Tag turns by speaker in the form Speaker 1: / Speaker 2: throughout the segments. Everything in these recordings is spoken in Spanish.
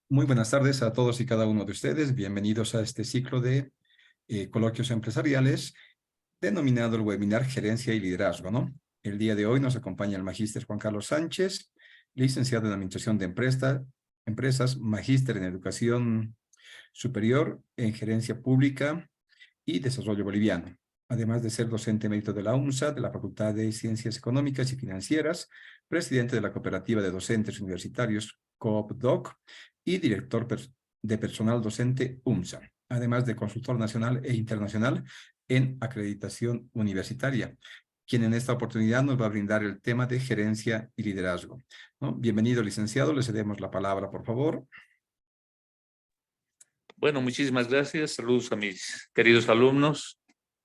Speaker 1: Muy buenas tardes a todos y cada uno de ustedes. Bienvenidos a este ciclo de coloquios empresariales denominado el webinar Gerencia y Liderazgo, ¿no? El día de hoy nos acompaña el magíster Juan Carlos Sánchez, licenciado en Administración de Empresas, magíster en Educación Superior, en Gerencia Pública y Desarrollo Boliviano, además de ser docente emérito de la UNSA, de la Facultad de Ciencias Económicas y Financieras, presidente de la Cooperativa de Docentes Universitarios, COOPDOC, y director de personal docente UNSA, además de consultor nacional e internacional en acreditación universitaria, quien en esta oportunidad nos va a brindar el tema de gerencia y liderazgo, ¿no? Bienvenido, licenciado, le cedemos la palabra, por favor.
Speaker 2: Bueno, muchísimas gracias. Saludos a mis queridos alumnos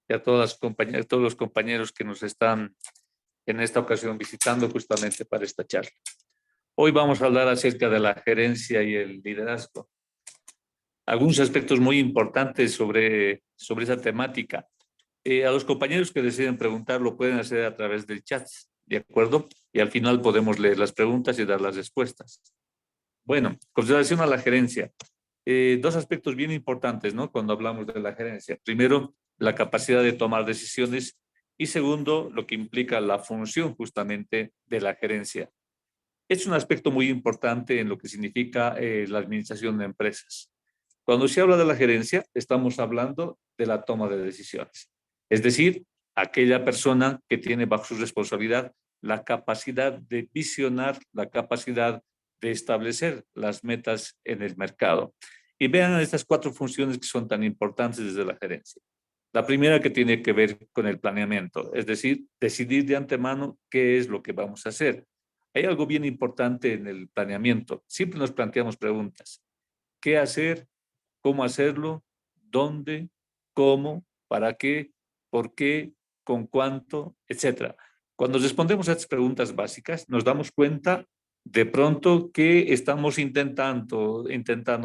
Speaker 2: y a todas todos los compañeros que nos están en esta ocasión visitando justamente para esta charla. Hoy vamos a hablar acerca de la gerencia y el liderazgo. Algunos aspectos muy importantes sobre esa temática. A los compañeros que deseen preguntar lo pueden hacer a través del chat, ¿de acuerdo? Y al final podemos leer las preguntas y dar las respuestas. Bueno, con relación a la gerencia, dos aspectos bien importantes, ¿no? Cuando hablamos de la gerencia. Primero, la capacidad de tomar decisiones y segundo, lo que implica la función justamente de la gerencia. Es un aspecto muy importante en lo que significa la administración de empresas. Cuando se habla de la gerencia, estamos hablando de la toma de decisiones. Es decir, aquella persona que tiene bajo su responsabilidad la capacidad de visionar, la capacidad de establecer las metas en el mercado. Y vean estas cuatro funciones que son tan importantes desde la gerencia. La primera que tiene que ver con el planeamiento, es decir, decidir de antemano qué es lo que vamos a hacer. Hay algo bien importante en el planeamiento. Siempre nos planteamos preguntas. ¿Qué hacer? ¿Cómo hacerlo? ¿Dónde? ¿Cómo? ¿Para qué? ¿Por qué? ¿Con cuánto? Etcétera. Cuando respondemos a estas preguntas básicas, nos damos cuenta de pronto que estamos intentando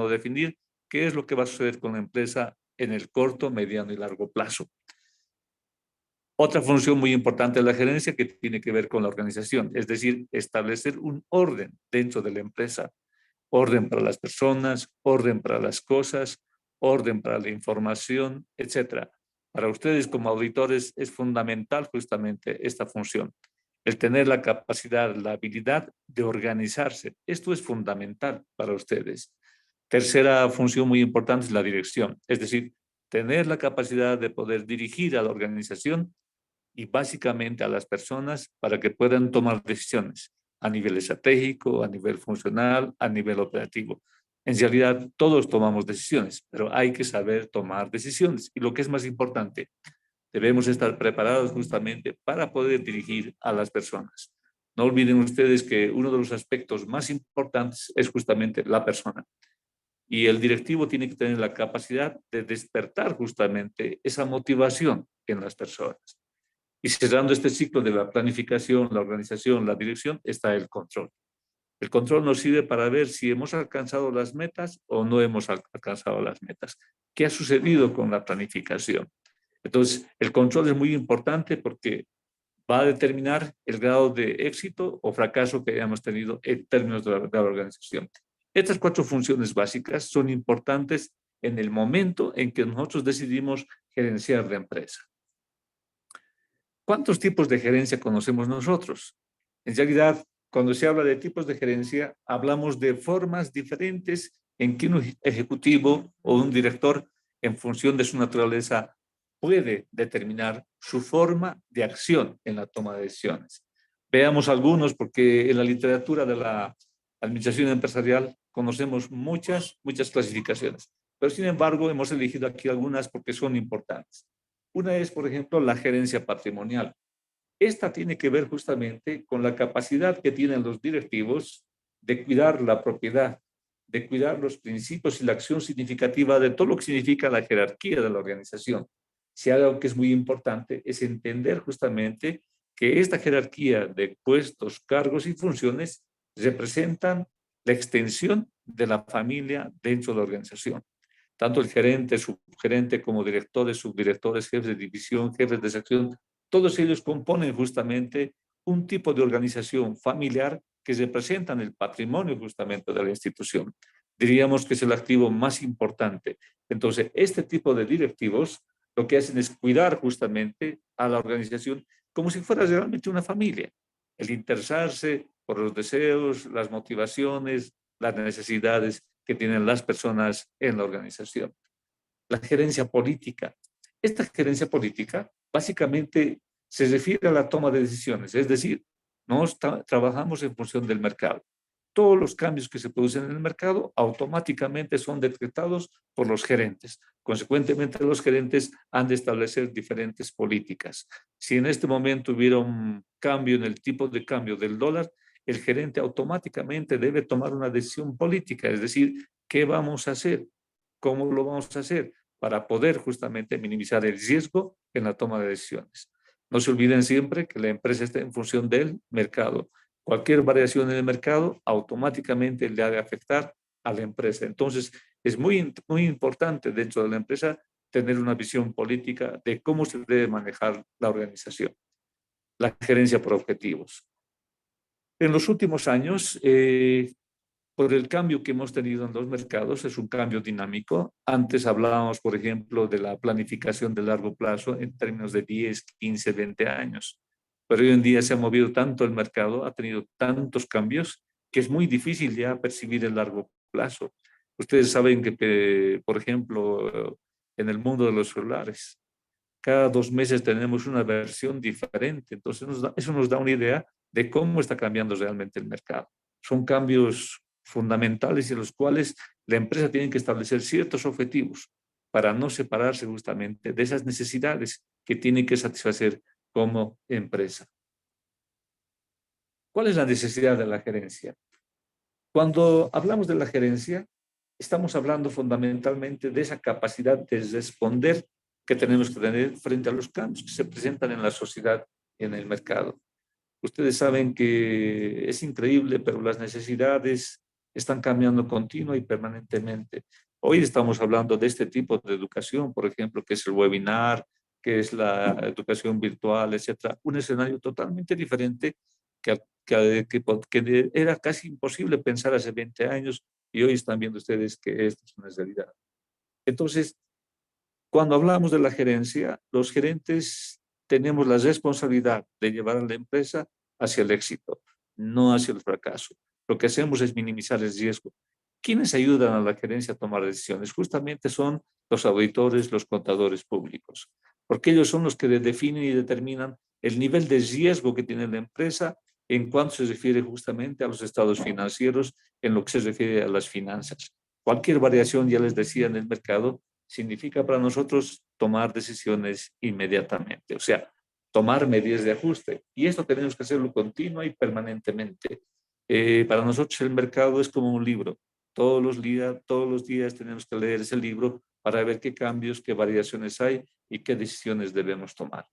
Speaker 2: definir qué es lo que va a suceder con la empresa en el corto, mediano y largo plazo. Otra función muy importante de la gerencia que tiene que ver con la organización, es decir, establecer un orden dentro de la empresa. Orden para las personas, orden para las cosas, orden para la información, etcétera. Para ustedes como auditores es fundamental justamente esta función, el tener la capacidad, la habilidad de organizarse. Esto es fundamental para ustedes. Tercera función muy importante es la dirección, es decir, tener la capacidad de poder dirigir a la organización y básicamente a las personas para que puedan tomar decisiones a nivel estratégico, a nivel funcional, a nivel operativo. En realidad, todos tomamos decisiones, pero hay que saber tomar decisiones. Y lo que es más importante, debemos estar preparados justamente para poder dirigir a las personas. No olviden ustedes que uno de los aspectos más importantes es justamente la persona. Y el directivo tiene que tener la capacidad de despertar justamente esa motivación en las personas. Y cerrando este ciclo de la planificación, la organización, la dirección, está el control. El control nos sirve para ver si hemos alcanzado las metas o no hemos alcanzado las metas. ¿Qué ha sucedido con la planificación? Entonces, el control es muy importante porque va a determinar el grado de éxito o fracaso que hayamos tenido en términos de la organización. Estas cuatro funciones básicas son importantes en el momento en que nosotros decidimos gerenciar la empresa. ¿Cuántos tipos de gerencia conocemos nosotros? En realidad, cuando se habla de tipos de gerencia, hablamos de formas diferentes en que un ejecutivo o un director, en función de su naturaleza, puede determinar su forma de acción en la toma de decisiones. Veamos algunos, porque en la literatura de la administración empresarial conocemos muchas clasificaciones, pero sin embargo hemos elegido aquí algunas porque son importantes. Una es, por ejemplo, la gerencia patrimonial. Esta tiene que ver justamente con la capacidad que tienen los directivos de cuidar la propiedad, de cuidar los principios y la acción significativa de todo lo que significa la jerarquía de la organización. Si algo que es muy importante es entender justamente que esta jerarquía de puestos, cargos y funciones representan la extensión de la familia dentro de la organización. Tanto el gerente, subgerente, como directores, subdirectores, jefes de división, jefes de sección, todos ellos componen justamente un tipo de organización familiar que representan el patrimonio justamente de la institución. diríamos que es el activo más importante. Entonces, este tipo de directivos lo que hacen es cuidar justamente a la organización como si fuera realmente una familia. El interesarse por los deseos, las motivaciones, las necesidades que tienen las personas en la organización. La gerencia política. Esta gerencia política básicamente se refiere a la toma de decisiones, es decir, trabajamos en función del mercado. Todos los cambios que se producen en el mercado automáticamente son decretados por los gerentes. Consecuentemente, los gerentes han de establecer diferentes políticas. Si en este momento hubiera un cambio en el tipo de cambio del dólar, el gerente automáticamente debe tomar una decisión política, es decir, ¿qué vamos a hacer? ¿Cómo lo vamos a hacer? Para poder justamente minimizar el riesgo en la toma de decisiones. No se olviden siempre que la empresa está en función del mercado. Cualquier variación en el mercado automáticamente le ha de afectar a la empresa. Entonces, es muy importante dentro de la empresa tener una visión política de cómo se debe manejar la organización. La gerencia por objetivos. En los últimos años, por el cambio que hemos tenido en los mercados, es un cambio dinámico. Antes hablábamos, por ejemplo, de la planificación de largo plazo en términos de 10, 15, 20 años. Pero hoy en día se ha movido tanto el mercado, ha tenido tantos cambios, que es muy difícil ya percibir el largo plazo. Ustedes saben que, por ejemplo, en el mundo de los celulares, cada 2 meses tenemos una versión diferente. Entonces, eso nos da una idea de cómo está cambiando realmente el mercado. Son cambios fundamentales en los cuales la empresa tiene que establecer ciertos objetivos para no separarse justamente de esas necesidades que tiene que satisfacer como empresa. ¿Cuál es la necesidad de la gerencia? Cuando hablamos de la gerencia, estamos hablando fundamentalmente de esa capacidad de responder que tenemos que tener frente a los cambios que se presentan en la sociedad y en el mercado. Ustedes saben que es increíble, pero las necesidades están cambiando continua y permanentemente. Hoy estamos hablando de este tipo de educación, por ejemplo, que es el webinar, que es la educación virtual, etcétera. Un escenario totalmente diferente que era casi imposible pensar hace 20 años y hoy están viendo ustedes que esto es una realidad. Entonces, cuando hablamos de la gerencia, los gerentes tenemos la responsabilidad de llevar a la empresa hacia el éxito, no hacia el fracaso. Lo que hacemos es minimizar el riesgo. ¿Quiénes ayudan a la gerencia a tomar decisiones? Justamente son los auditores, los contadores públicos, porque ellos son los que definen y determinan el nivel de riesgo que tiene la empresa en cuanto se refiere justamente a los estados financieros, en lo que se refiere a las finanzas. Cualquier variación, ya les decía, en el mercado, significa para nosotros tomar decisiones inmediatamente, o sea, tomar medidas de ajuste. Y esto tenemos que hacerlo continua y permanentemente. Para nosotros el mercado es como un libro. Todos los días tenemos que leer ese libro para ver qué cambios, qué variaciones hay y qué decisiones debemos tomar.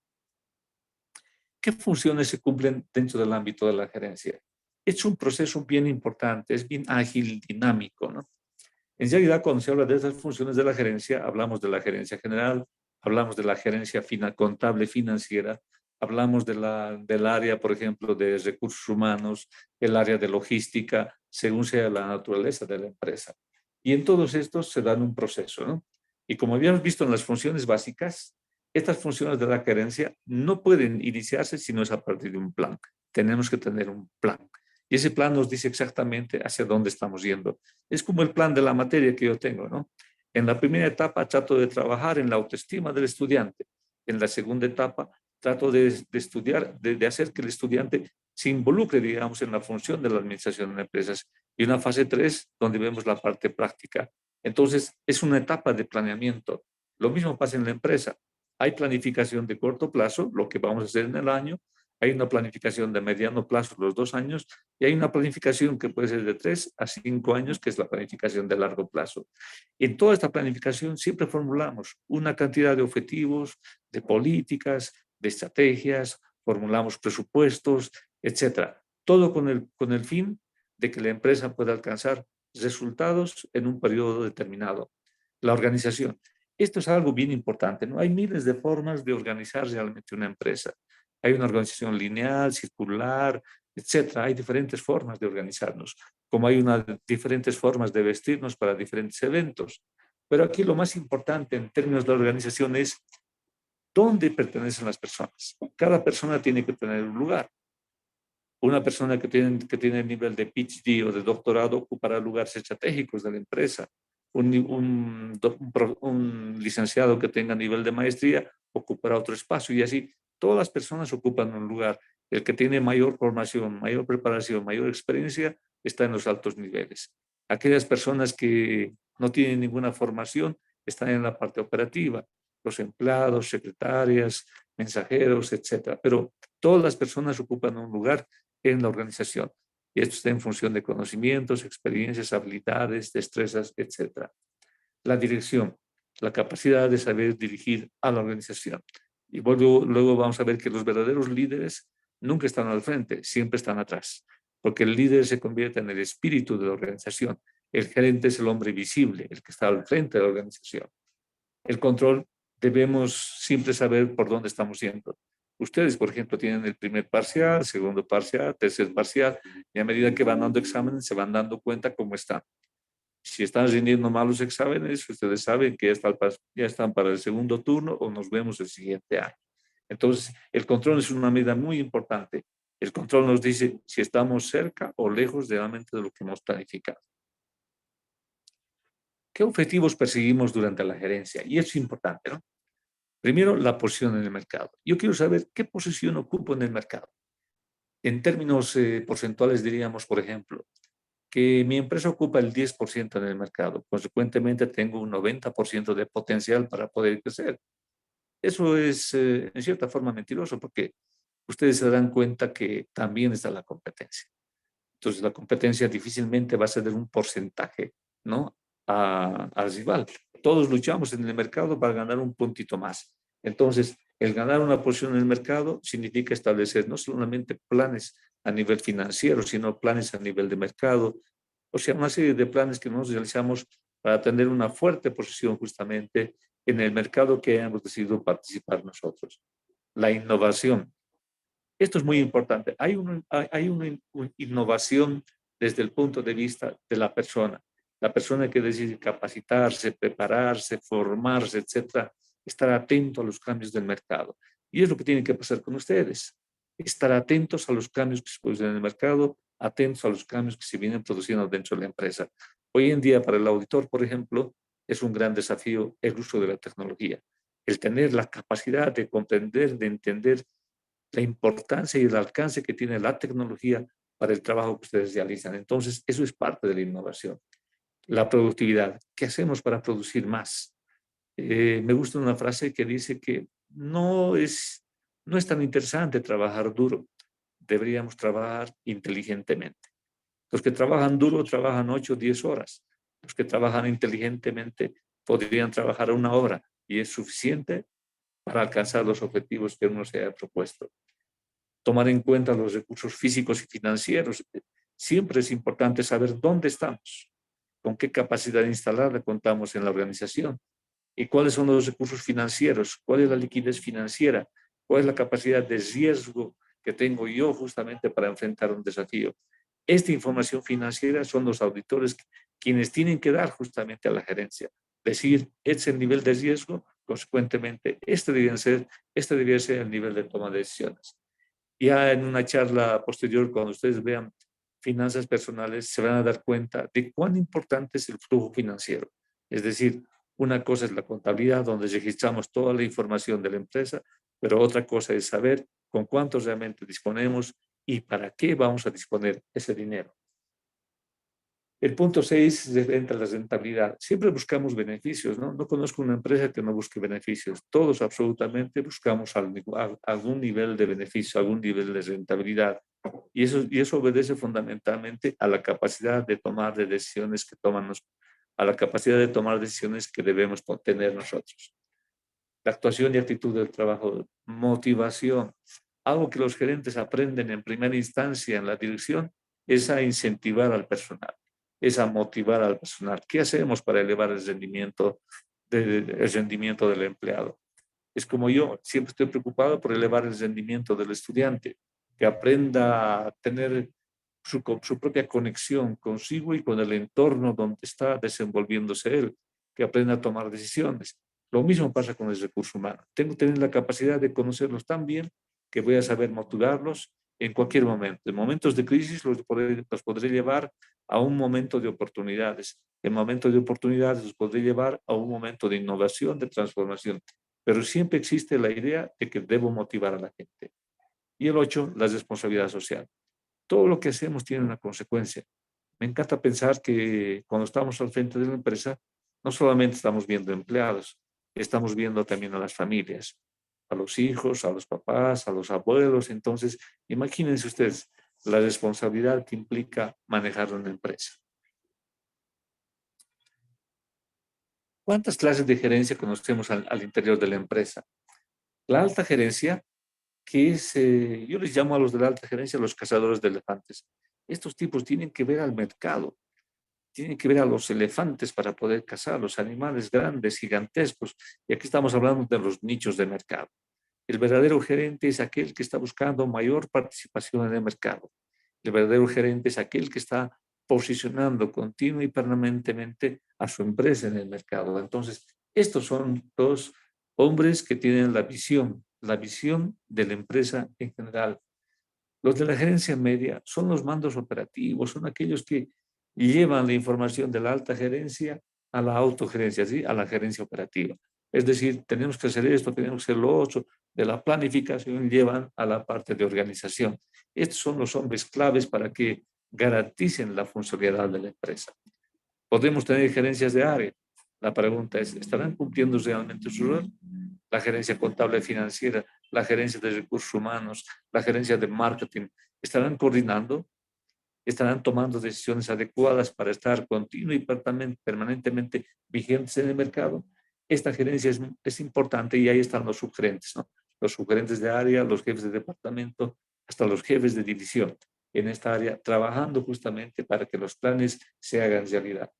Speaker 2: ¿Qué funciones se cumplen dentro del ámbito de la gerencia? Es un proceso bien importante, es bien ágil, dinámico, ¿no? En realidad, cuando se habla de esas funciones de la gerencia, hablamos de la gerencia general, hablamos de la gerencia contable financiera, hablamos del área, por ejemplo, de recursos humanos, el área de logística, según sea la naturaleza de la empresa. Y en todos estos se dan un proceso, ¿no? Y como habíamos visto en las funciones básicas, estas funciones de la gerencia no pueden iniciarse si no es a partir de un plan. Tenemos que tener un plan. Y ese plan nos dice exactamente hacia dónde estamos yendo. Es como el plan de la materia que yo tengo, ¿no? En la primera etapa trato de trabajar en la autoestima del estudiante. En la segunda etapa trato de estudiar, de hacer que el estudiante se involucre, digamos, en la función de la administración de empresas. Y una fase 3, donde vemos la parte práctica. Entonces, es una etapa de planeamiento. Lo mismo pasa en la empresa. Hay planificación de corto plazo, lo que vamos a hacer en el año. Hay una planificación de mediano plazo, los 2 años, y hay una planificación que puede ser de 3 a 5 años, que es la planificación de largo plazo. En toda esta planificación siempre formulamos una cantidad de objetivos, de políticas, de estrategias, formulamos presupuestos, etcétera. Todo con el fin de que la empresa pueda alcanzar resultados en un periodo determinado. La organización. Esto es algo bien importante, ¿no? Hay miles de formas de organizar realmente una empresa. Hay una organización lineal, circular, etcétera. Hay diferentes formas de organizarnos, como hay diferentes formas de vestirnos para diferentes eventos. Pero aquí lo más importante en términos de organización es dónde pertenecen las personas. Cada persona tiene que tener un lugar. Una persona que tiene el nivel de PhD o de doctorado ocupará lugares estratégicos de la empresa. Un licenciado que tenga nivel de maestría ocupará otro espacio y así todas las personas ocupan un lugar. El que tiene mayor formación, mayor preparación, mayor experiencia está en los altos niveles. Aquellas personas que no tienen ninguna formación están en la parte operativa, los empleados, secretarias, mensajeros, etcétera. Pero todas las personas ocupan un lugar en la organización. Y esto está en función de conocimientos, experiencias, habilidades, destrezas, etc. La dirección, la capacidad de saber dirigir a la organización. Y luego vamos a ver que los verdaderos líderes nunca están al frente, siempre están atrás, porque el líder se convierte en el espíritu de la organización. El gerente es el hombre visible, el que está al frente de la organización. El control, debemos siempre saber por dónde estamos yendo. Ustedes, por ejemplo, tienen el primer parcial, segundo parcial, tercer parcial, y a medida que van dando exámenes, se van dando cuenta cómo están. Si están rindiendo malos exámenes, ustedes saben que ya están para el segundo turno o nos vemos el siguiente año. Entonces, el control es una medida muy importante. El control nos dice si estamos cerca o lejos realmente de lo que hemos planificado. ¿Qué objetivos perseguimos durante la gerencia? Y eso es importante, ¿no? Primero, la posición en el mercado. Yo quiero saber qué posición ocupo en el mercado. En términos porcentuales diríamos, por ejemplo, que mi empresa ocupa el 10% en el mercado. Consecuentemente, tengo un 90% de potencial para poder crecer. Eso es, en cierta forma, mentiroso porque ustedes se darán cuenta que también está la competencia. Entonces, la competencia difícilmente va a ceder un porcentaje, ¿no?, al rival. Todos luchamos en el mercado para ganar un puntito más. Entonces, el ganar una posición en el mercado significa establecer no solamente planes a nivel financiero, sino planes a nivel de mercado, o sea, una serie de planes que nos realizamos para tener una fuerte posición justamente en el mercado que hemos decidido participar nosotros. La innovación. Esto es muy importante. Hay una innovación desde el punto de vista de la persona. La persona que decide capacitarse, prepararse, formarse, etcétera, estar atento a los cambios del mercado. Y es lo que tiene que pasar con ustedes. Estar atentos a los cambios que se producen en el mercado, atentos a los cambios que se vienen produciendo dentro de la empresa. Hoy en día, para el auditor, por ejemplo, es un gran desafío el uso de la tecnología. El tener la capacidad de comprender, de entender la importancia y el alcance que tiene la tecnología para el trabajo que ustedes realizan. Entonces, eso es parte de la innovación. La productividad. ¿Qué hacemos para producir más? Me gusta una frase que dice que no es tan interesante trabajar duro. Deberíamos trabajar inteligentemente. Los que trabajan duro trabajan 8 o 10 horas. Los que trabajan inteligentemente podrían trabajar 1 hora y es suficiente para alcanzar los objetivos que uno se haya propuesto. Tomar en cuenta los recursos físicos y financieros. Siempre es importante saber dónde estamos, con qué capacidad instalada contamos en la organización y cuáles son los recursos financieros, cuál es la liquidez financiera, cuál es la capacidad de riesgo que tengo yo justamente para enfrentar un desafío. Esta información financiera son los auditores quienes tienen que dar justamente a la gerencia. Decir, este es el nivel de riesgo, consecuentemente, este debería ser el nivel de toma de decisiones. Ya en una charla posterior, cuando ustedes vean finanzas personales, se van a dar cuenta de cuán importante es el flujo financiero. Es decir, una cosa es la contabilidad, donde registramos toda la información de la empresa, pero otra cosa es saber con cuánto realmente disponemos y para qué vamos a disponer ese dinero. El punto 6 entra la rentabilidad. Siempre buscamos beneficios, ¿no? No conozco una empresa que no busque beneficios. Todos absolutamente buscamos algún nivel de beneficio, algún nivel de rentabilidad. Y eso obedece fundamentalmente a la capacidad de tomar de decisiones a la capacidad de tomar decisiones que debemos tener nosotros. La actuación y actitud del trabajo, motivación. Algo que los gerentes aprenden en primera instancia en la dirección es a incentivar al personal, es a motivar al personal. ¿Qué hacemos para elevar el rendimiento del empleado? Es como yo, siempre estoy preocupado por elevar el rendimiento del estudiante. que aprenda a tener su propia conexión consigo y con el entorno donde está desenvolviéndose él, que aprenda a tomar decisiones. Lo mismo pasa con el recurso humano. Tengo que tener la capacidad de conocerlos tan bien que voy a saber motivarlos en cualquier momento. En momentos de crisis los podré llevar a un momento de oportunidades. En momentos de oportunidades los podré llevar a un momento de innovación, de transformación. Pero siempre existe la idea de que debo motivar a la gente. Y el 8, la responsabilidad social. Todo lo que hacemos tiene una consecuencia. Me encanta pensar que cuando estamos al frente de la empresa, no solamente estamos viendo empleados, estamos viendo también a las familias, a los hijos, a los papás, a los abuelos. Entonces, imagínense ustedes la responsabilidad que implica manejar una empresa. ¿Cuántas clases de gerencia conocemos al interior de la empresa? La alta gerencia, que es, yo les llamo a los de la alta gerencia los cazadores de elefantes. Estos tipos tienen que ver al mercado, tienen que ver a los elefantes para poder cazar, los animales grandes, gigantescos. Y aquí estamos hablando de los nichos de mercado. El verdadero gerente es aquel que está buscando mayor participación en el mercado. El verdadero gerente es aquel que está posicionando continua y permanentemente a su empresa en el mercado. Entonces, estos son dos hombres que tienen la visión de la empresa en general. Los de la gerencia media son los mandos operativos, son aquellos que llevan la información de la alta gerencia a la autogerencia, ¿sí? A la gerencia operativa. Es decir, tenemos que hacer esto, tenemos que hacer lo otro, de la planificación llevan a la parte de organización. Estos son los hombres claves para que garanticen la funcionalidad de la empresa. Podemos tener gerencias de área. La pregunta es, ¿estarán cumpliendo realmente su rol? La gerencia contable financiera, la gerencia de recursos humanos, la gerencia de marketing, ¿estarán coordinando? ¿Estarán tomando decisiones adecuadas para estar continuo y permanentemente vigentes en el mercado? Esta gerencia es importante y ahí están los subgerentes, ¿no? Los subgerentes de área, los jefes de departamento, hasta los jefes de división en esta área, trabajando justamente para que los planes se hagan realidad.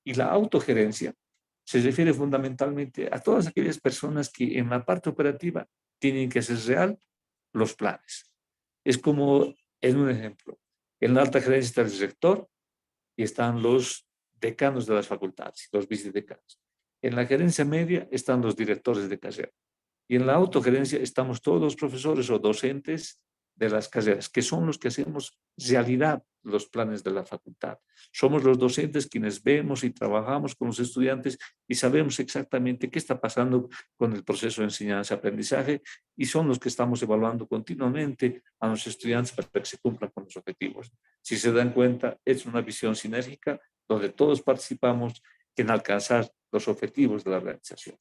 Speaker 2: Y la autogerencia se refiere fundamentalmente a todas aquellas personas que en la parte operativa tienen que hacer real los planes. Es como, en un ejemplo, en la alta gerencia está el rector y están los decanos de las facultades, los vicedecanos. En la gerencia media están los directores de carrera. Y en la autogerencia estamos todos los profesores o docentes de las carreras, que son los que hacemos realidad los planes de la facultad. Somos los docentes quienes vemos y trabajamos con los estudiantes y sabemos exactamente qué está pasando con el proceso de enseñanza-aprendizaje y son los que estamos evaluando continuamente a los estudiantes para que se cumplan con los objetivos. Si se dan cuenta, es una visión sinérgica donde todos participamos en alcanzar los objetivos de la organización.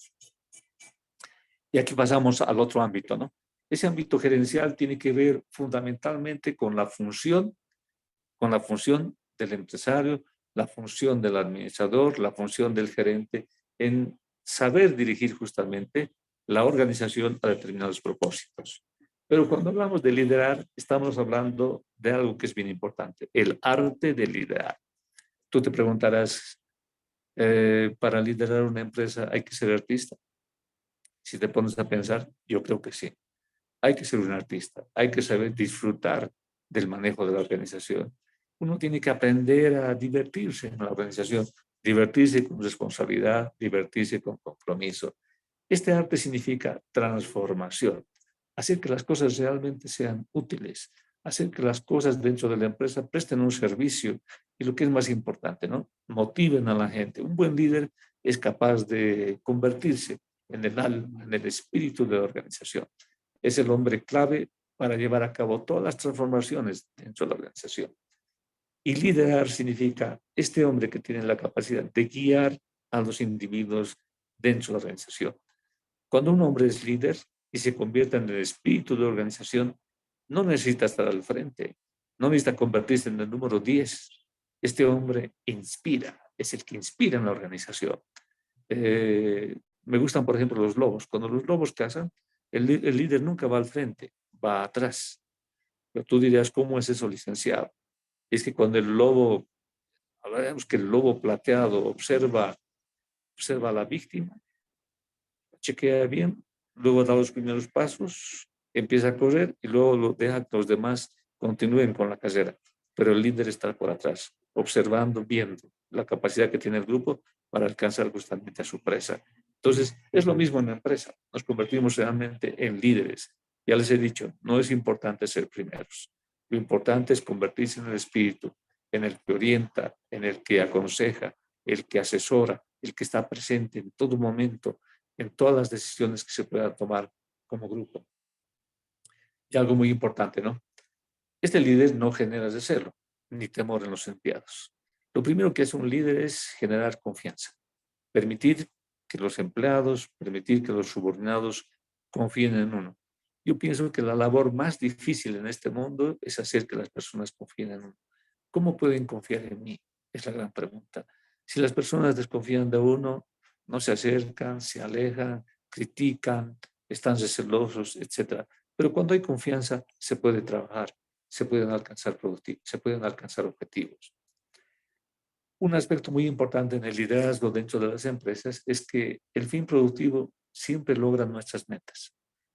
Speaker 2: Y aquí pasamos al otro ámbito, ¿no? Ese ámbito gerencial tiene que ver fundamentalmente con la función del empresario, la función del administrador, la función del gerente en saber dirigir justamente la organización a determinados propósitos. Pero cuando hablamos de liderar, estamos hablando de algo que es bien importante, el arte de liderar. Tú te preguntarás, ¿para liderar una empresa hay que ser artista? Si te pones a pensar, yo creo que sí. Hay que ser un artista, hay que saber disfrutar del manejo de la organización. Uno tiene que aprender a divertirse en la organización, divertirse con responsabilidad, divertirse con compromiso. Este arte significa transformación, hacer que las cosas realmente sean útiles, hacer que las cosas dentro de la empresa presten un servicio y lo que es más importante, ¿no? Motiven a la gente. Un buen líder es capaz de convertirse en el alma, en el espíritu de la organización. Es el hombre clave para llevar a cabo todas las transformaciones dentro de la organización. Y liderar significa este hombre que tiene la capacidad de guiar a los individuos dentro de la organización. Cuando un hombre es líder y se convierte en el espíritu de la organización, no necesita estar al frente, no necesita convertirse en el número 10. Este hombre inspira, es el que inspira en la organización. Me gustan, por ejemplo, los lobos. Cuando los lobos cazan, el líder nunca va al frente, va atrás. Pero tú dirías, ¿cómo es eso, licenciado? Es que cuando el lobo, hablaremos que el lobo plateado observa a la víctima, chequea bien, luego da los primeros pasos, empieza a correr y luego lo deja que los demás continúen con la carrera, pero el líder está por atrás, observando, viendo la capacidad que tiene el grupo para alcanzar justamente a su presa. Entonces, es lo mismo en la empresa. Nos convertimos realmente en líderes. Ya les he dicho, no es importante ser primeros. Lo importante es convertirse en el espíritu, en el que orienta, en el que aconseja, el que asesora, el que está presente en todo momento, en todas las decisiones que se puedan tomar como grupo. Y algo muy importante, ¿no? Este líder no genera recelo ni temor en los empleados. Lo primero que hace un líder es generar confianza, permitir que los empleados, permitir que los subordinados confíen en uno. Yo pienso que la labor más difícil en este mundo es hacer que las personas confíen en uno. ¿Cómo pueden confiar en mí? Es la gran pregunta. Si las personas desconfían de uno, no se acercan, se alejan, critican, están recelosos, etc. Pero cuando hay confianza, se puede trabajar, se pueden alcanzar objetivos. Un aspecto muy importante en el liderazgo dentro de las empresas es que el fin productivo siempre logra nuestras metas.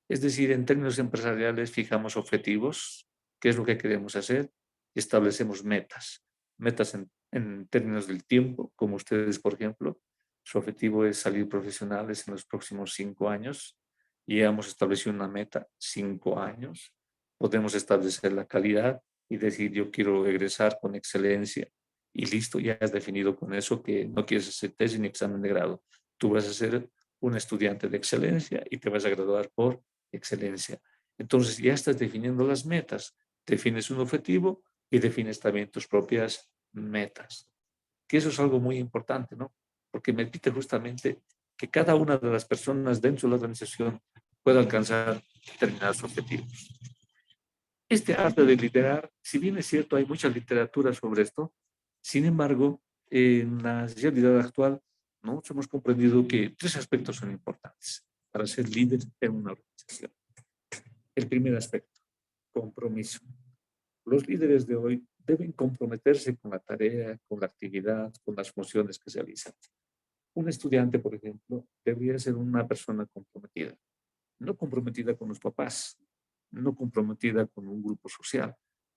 Speaker 2: Es decir, en términos empresariales fijamos objetivos, qué es lo que queremos hacer, y establecemos metas. Metas en términos del tiempo, como ustedes, por ejemplo, su objetivo es salir profesionales en los próximos 5 años y ya hemos establecido una meta, 5 años. Podemos establecer la calidad y decir, yo quiero egresar con excelencia y listo, ya has definido con eso que no quieres hacer tesis ni examen de grado. Tú vas a ser un estudiante de excelencia y te vas a graduar por excelencia. Entonces ya estás definiendo las metas, defines un objetivo y defines también tus propias metas. Que eso es algo muy importante, ¿no? Porque me permite justamente que cada una de las personas dentro de la organización pueda alcanzar determinados objetivos. Este arte de liderar, si bien es cierto, hay mucha literatura sobre esto, sin embargo, en la realidad actual, ¿no? Hemos comprendido que 3 aspectos son importantes para ser líder en una organización. El primer aspecto, compromiso. Los líderes de hoy deben comprometerse con la tarea, con la actividad, con las funciones que se realizan. Un estudiante, por ejemplo, debería ser una persona comprometida, no comprometida con los papás, no comprometida con un grupo social,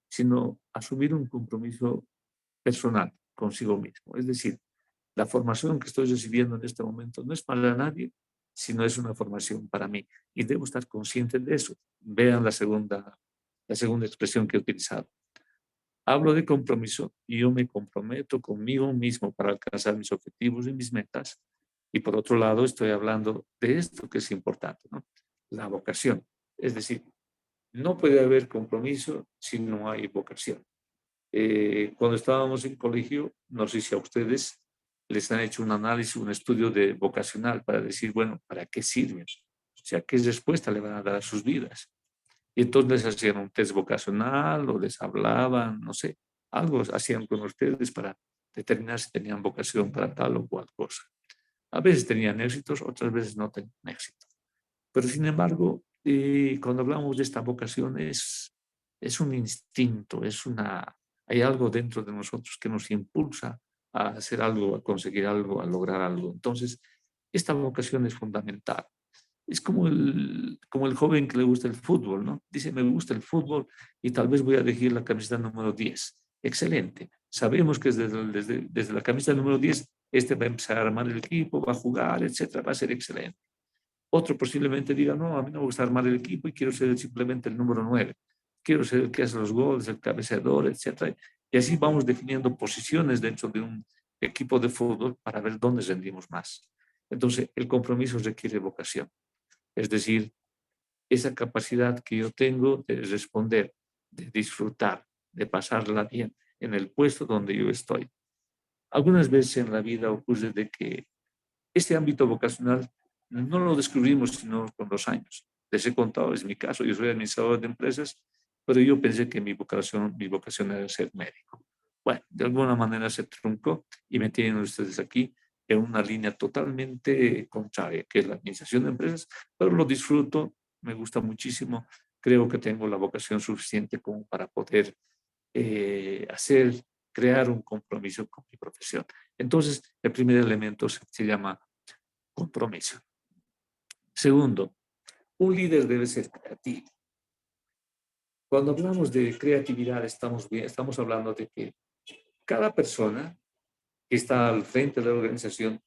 Speaker 2: sino asumir un compromiso personal consigo mismo. Es decir, la formación que estoy recibiendo en este momento no es para nadie, sino es una formación para mí. Y debo estar consciente de eso. Vean la segunda expresión que he utilizado. Hablo de compromiso y yo me comprometo conmigo mismo para alcanzar mis objetivos y mis metas. Y por otro lado, estoy hablando de esto que es importante, ¿no? La vocación. Es decir, no puede haber compromiso si no hay vocación. Cuando estábamos en colegio, no sé si a ustedes les han hecho un análisis, un estudio vocacional para decir, bueno, ¿para qué sirven? O sea, ¿qué respuesta le van a dar a sus vidas? Y entonces les hacían un test vocacional o les hablaban, no sé, algo hacían con ustedes para determinar si tenían vocación para tal o cual cosa. A veces tenían éxitos, otras veces no tenían éxito. Pero sin embargo, cuando hablamos de esta vocación es un instinto, hay algo dentro de nosotros que nos impulsa a hacer algo, a conseguir algo, a lograr algo. Entonces, esta vocación es fundamental. Es como el joven que le gusta el fútbol, ¿no? Dice, me gusta el fútbol y tal vez voy a elegir la camiseta número 10. Excelente. Sabemos que desde la camiseta número 10, este va a empezar a armar el equipo, va a jugar, etcétera, va a ser excelente. Otro posiblemente diga, no, a mí no me gusta armar el equipo y quiero ser simplemente el número 9. Quiero ser el que hace los goles, el cabeceador, etcétera. Y así vamos definiendo posiciones dentro de un equipo de fútbol para ver dónde rendimos más. Entonces, el compromiso requiere vocación. Es decir, esa capacidad que yo tengo de responder, de disfrutar, de pasarla bien en el puesto donde yo estoy. Algunas veces en la vida ocurre de que este ámbito vocacional no lo descubrimos sino con los años. Les he contado, es mi caso, yo soy administrador de empresas, pero yo pensé que mi vocación era ser médico. Bueno, de alguna manera se truncó y me tienen ustedes aquí en una línea totalmente contraria, que es la administración de empresas, pero lo disfruto, me gusta muchísimo, creo que tengo la vocación suficiente como para poder crear un compromiso con mi profesión. Entonces, el primer elemento se llama compromiso. Segundo, un líder debe ser creativo. Cuando hablamos de creatividad, estamos hablando de que cada persona que está al frente de la organización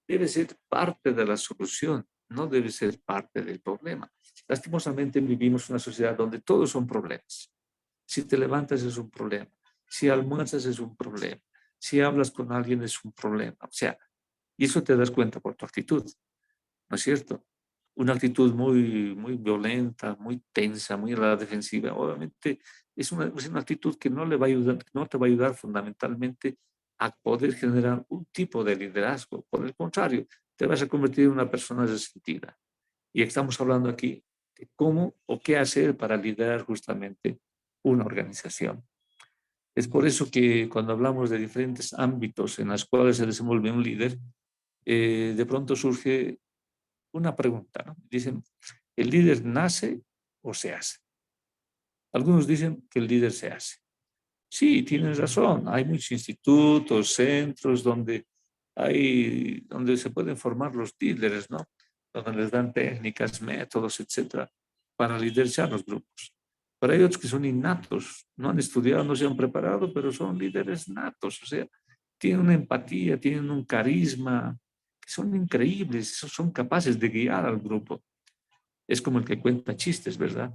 Speaker 2: debe ser parte de la solución, no debe ser parte del problema. Lastimosamente vivimos una sociedad donde todos son problemas. Si te levantas es un problema, si almuerzas es un problema, si hablas con alguien es un problema. O sea, y eso te das cuenta por tu actitud, ¿no es cierto? Una actitud muy violenta, muy tensa, muy a la defensiva. Obviamente es una actitud que no le va a ayudar, no te va a ayudar fundamentalmente a poder generar un tipo de liderazgo. Por el contrario, te vas a convertir en una persona resentida. Y estamos hablando aquí de cómo o qué hacer para liderar justamente una organización. Es por eso que cuando hablamos de diferentes ámbitos en los cuales se desenvuelve un líder, de pronto surge una pregunta, ¿no? Dicen, ¿el líder nace o se hace? Algunos dicen que el líder se hace. Sí, tienes razón. Hay muchos institutos, centros donde se pueden formar los líderes, ¿no? Donde les dan técnicas, métodos, etcétera, para liderizar los grupos. Pero hay otros que son innatos, no han estudiado, no se han preparado, pero son líderes natos, o sea, tienen una empatía, tienen un carisma, que son increíbles, son capaces de guiar al grupo. Es como el que cuenta chistes, ¿verdad?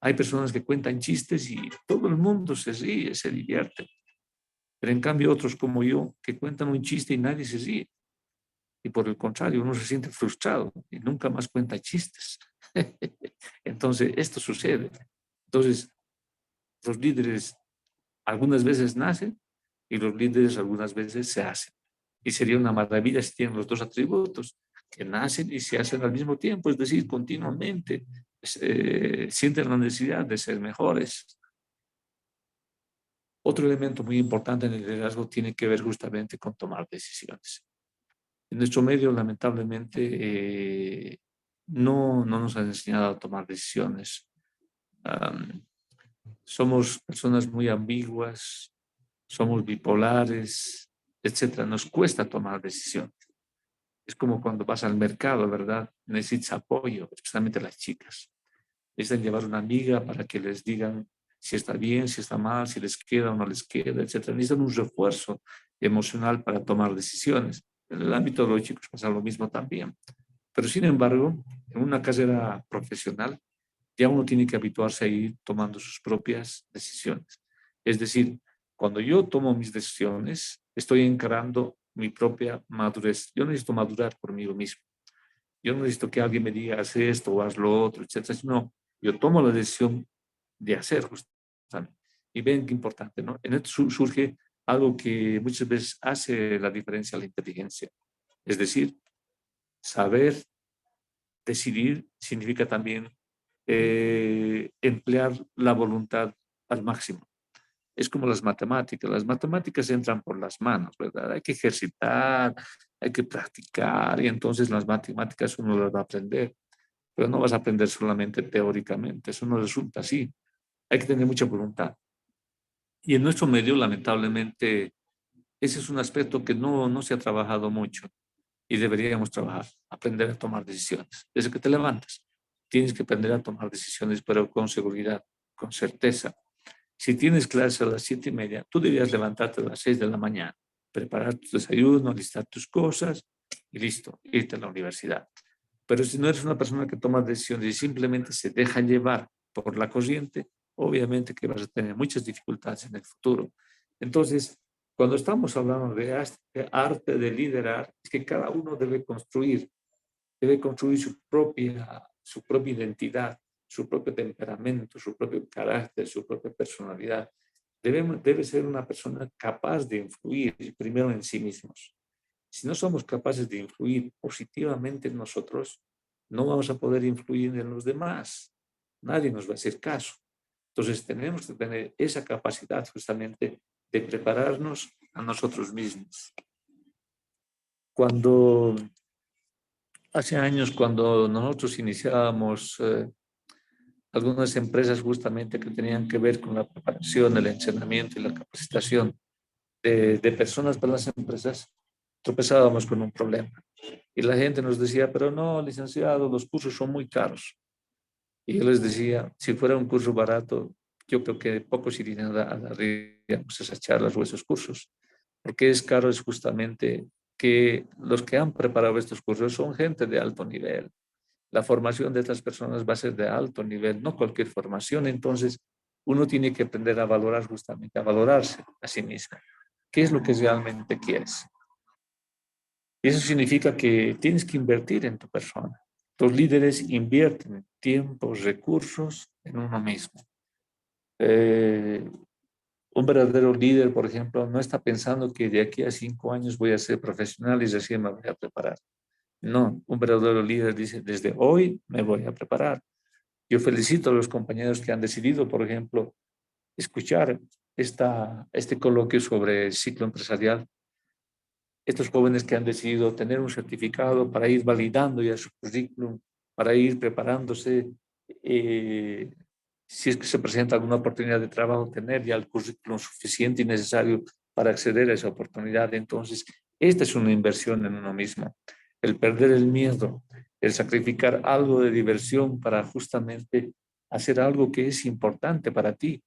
Speaker 2: Hay personas que cuentan chistes y todo el mundo se ríe, se divierte. Pero en cambio otros como yo, que cuentan un chiste y nadie se ríe. Y por el contrario, uno se siente frustrado y nunca más cuenta chistes. Entonces, esto sucede. Entonces, los líderes algunas veces nacen y los líderes algunas veces se hacen. Y sería una maravilla si tienen los dos atributos, que nacen y se hacen al mismo tiempo, es decir, continuamente sienten la necesidad de ser mejores. Otro elemento muy importante en el liderazgo tiene que ver justamente con tomar decisiones. En nuestro medio, lamentablemente, no nos han enseñado a tomar decisiones. Somos personas muy ambiguas, somos bipolares, etcétera. Nos cuesta tomar decisiones. Es como cuando vas al mercado, ¿verdad? Necesitas apoyo, especialmente las chicas. Necesitan llevar una amiga para que les digan si está bien, si está mal, si les queda o no les queda, etcétera. Necesitan un refuerzo emocional para tomar decisiones. En el ámbito de los chicos pasa lo mismo también. Pero sin embargo, en una carrera profesional, ya uno tiene que habituarse a ir tomando sus propias decisiones. Es decir, cuando yo tomo mis decisiones, estoy encarando mi propia madurez. Yo necesito madurar por mí mismo. Yo no necesito que alguien me diga, haz esto o haz lo otro, etcétera. No, yo tomo la decisión de hacer justamente. Y ven qué importante, ¿no? En esto surge algo que muchas veces hace la diferencia a la inteligencia. Es decir, saber decidir significa también emplear la voluntad al máximo. Es como las matemáticas entran por las manos, ¿verdad? Hay que ejercitar, hay que practicar y entonces las matemáticas uno las va a aprender, pero no vas a aprender solamente teóricamente, eso no resulta así, hay que tener mucha voluntad. Y en nuestro medio, lamentablemente, ese es un aspecto que no se ha trabajado mucho y deberíamos trabajar, aprender a tomar decisiones. Desde que te levantas, tienes que aprender a tomar decisiones, pero con seguridad, con certeza. Si tienes clase a las 7:30, tú deberías levantarte a las 6 de la mañana, preparar tu desayuno, listar tus cosas y listo, irte a la universidad. Pero si no eres una persona que toma decisiones y simplemente se deja llevar por la corriente, obviamente que vas a tener muchas dificultades en el futuro. Entonces, cuando estamos hablando de arte de liderar, es que cada uno debe construir su propia identidad, su propio temperamento, su propio carácter, su propia personalidad. Debe ser una persona capaz de influir primero en sí mismos. Si no somos capaces de influir positivamente en nosotros, no vamos a poder influir en los demás. Nadie nos va a hacer caso. Entonces tenemos que tener esa capacidad justamente de prepararnos a nosotros mismos. Hace años, cuando nosotros iniciábamos algunas empresas justamente que tenían que ver con la preparación, el entrenamiento y la capacitación de personas para las empresas, tropezábamos con un problema. Y la gente nos decía, pero no, licenciado, los cursos son muy caros. Y yo les decía, si fuera un curso barato, yo creo que pocos irían a dar esas charlas o esos cursos. Porque es caro, es justamente que los que han preparado estos cursos son gente de alto nivel. La formación de estas personas va a ser de alto nivel, no cualquier formación. Entonces, uno tiene que aprender a valorar justamente, a valorarse a sí mismo. ¿Qué es lo que realmente quieres? Y eso significa que tienes que invertir en tu persona. Los líderes invierten tiempo, recursos en uno mismo. Un verdadero líder, por ejemplo, no está pensando que de aquí a 5 años voy a ser profesional y recién me voy a preparar. No, un verdadero líder dice, desde hoy me voy a preparar. Yo felicito a los compañeros que han decidido, por ejemplo, escuchar este coloquio sobre el ciclo empresarial. Estos jóvenes que han decidido tener un certificado para ir validando ya su currículum, para ir preparándose, si es que se presenta alguna oportunidad de trabajo, tener ya el currículum suficiente y necesario para acceder a esa oportunidad. Entonces, esta es una inversión en uno mismo. El perder el miedo, el sacrificar algo de diversión para justamente hacer algo que es importante para ti.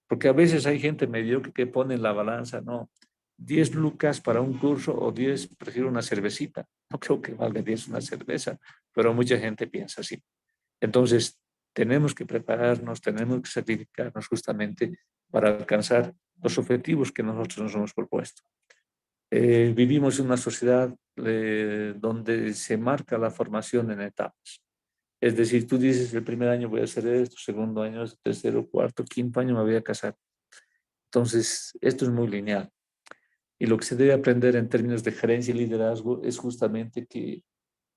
Speaker 2: Porque a veces hay gente mediocre que pone en la balanza, no, 10 lucas para un curso o 10, prefiero una cervecita. No creo que valga 10 una cerveza, pero mucha gente piensa así. Entonces, tenemos que prepararnos, tenemos que sacrificarnos justamente para alcanzar los objetivos que nosotros nos hemos propuesto. Vivimos en una sociedad donde se marca la formación en etapas. Es decir, tú dices, el primer año voy a hacer esto, segundo año, tercero, cuarto, quinto año me voy a casar. Entonces, esto es muy lineal. Y lo que se debe aprender en términos de gerencia y liderazgo es justamente que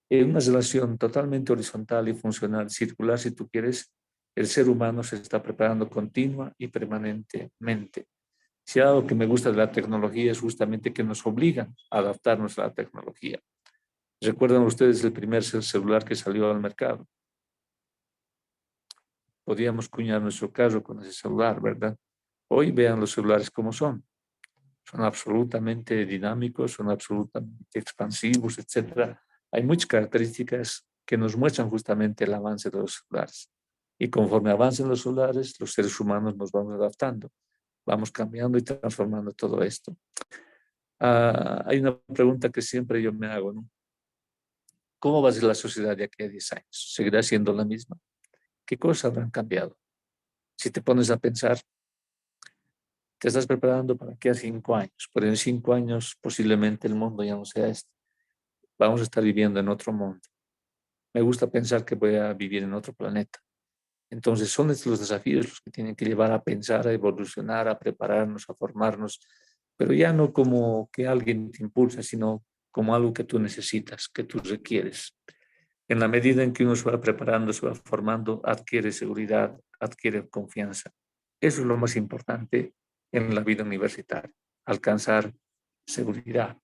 Speaker 2: en una relación totalmente horizontal y funcional, circular, si tú quieres, el ser humano se está preparando continua y permanentemente. Si algo que me gusta de la tecnología es justamente que nos obligan a adaptarnos a la tecnología. ¿Recuerdan ustedes el primer celular que salió al mercado? Podíamos cuñar nuestro carro con ese celular, ¿verdad? Hoy vean los celulares como son. Son absolutamente dinámicos, son absolutamente expansivos, etcétera. Hay muchas características que nos muestran justamente el avance de los celulares. Y conforme avancen los celulares, los seres humanos nos vamos adaptando, vamos cambiando y transformando todo esto. Hay una pregunta que siempre yo me hago, ¿no? ¿Cómo va a ser la sociedad de aquí a 10 años? ¿Seguirá siendo la misma? ¿Qué cosas habrán cambiado? Si te pones a pensar, te estás preparando para aquí a 5 años, pero en 5 años posiblemente el mundo ya no sea este. Vamos a estar viviendo en otro mundo. Me gusta pensar que voy a vivir en otro planeta. Entonces son estos los desafíos los que tienen que llevar a pensar, a evolucionar, a prepararnos, a formarnos, pero ya no como que alguien te impulsa, sino como algo que tú necesitas, que tú requieres. En la medida en que uno se va preparando, se va formando, adquiere seguridad, adquiere confianza. Eso es lo más importante en la vida universitaria, alcanzar seguridad,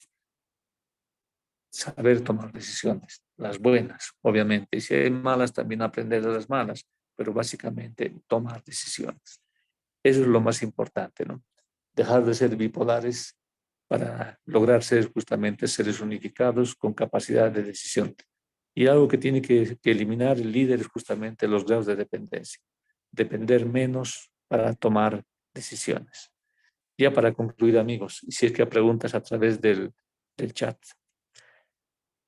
Speaker 2: saber tomar decisiones, las buenas, obviamente, y si hay malas, también aprender de las malas, pero básicamente tomar decisiones. Eso es lo más importante, ¿no? Dejar de ser bipolares para lograr ser justamente seres unificados con capacidad de decisión. Y algo que tiene que eliminar el líder es justamente los grados de dependencia. Depender menos para tomar decisiones. Ya para concluir, amigos, y si es que hay preguntas a través del chat.